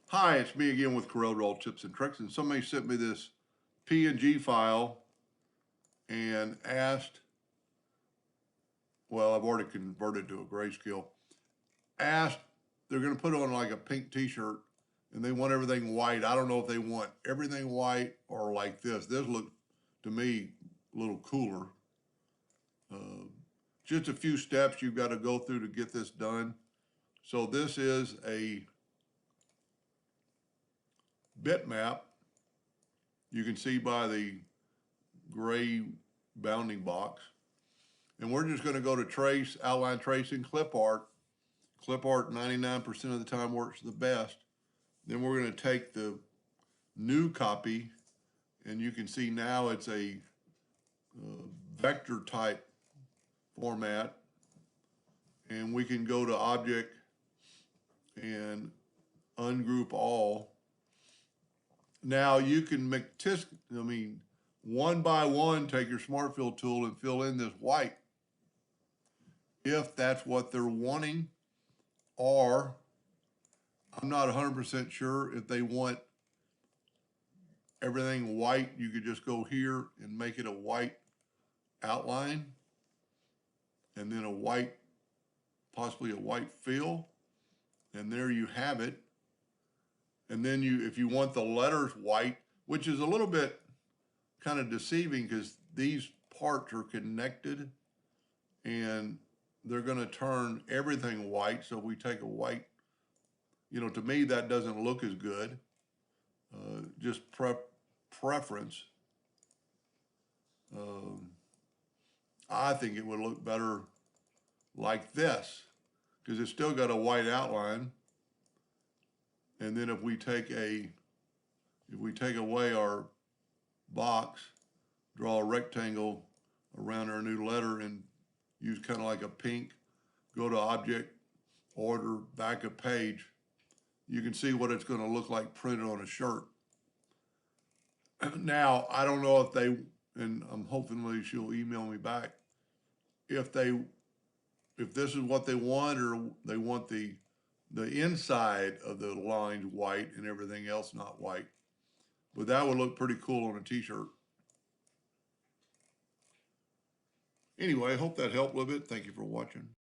Hi, it's me again with Corel Roll Tips and Tricks, and somebody sent me this PNG file and asked, well, I've already converted to a grayscale, asked, they're going to put on like a pink t-shirt and they want everything white. I don't know if they want everything white or like this. This looks, to me, a little cooler. Just a few steps you've got to go through to get this done. So this is a bitmap. You can see by the gray bounding box. And we're just going to go to trace, outline tracing, clip art. Clip art 99% of the time works the best. Then we're going to take the new copy, and you can see now it's a vector type format. And we can go to object and ungroup all. Now you can one by one, take your smart fill tool and fill in this white if that's what they're wanting, or I'm not 100% sure if they want everything white. You could just go here and make it a white outline and then a white, possibly a white fill, and there you have it. And then if you want the letters white, which is a little bit kind of deceiving because these parts are connected and they're going to turn everything white. So if we take a white, to me, that doesn't look as good. Just preference. I think it would look better like this because it's still got a white outline. And then if we take away our box, draw a rectangle around our new letter and use kind of like a pink, go to object, order, back a page, you can see what it's going to look like printed on a shirt. Now, I don't know if and I'm hopefully she'll email me back, if this is what they want, or they want the inside of the lines white and everything else not white. But that would look pretty cool on a t-shirt. Anyway, I hope that helped a little bit. Thank you for watching.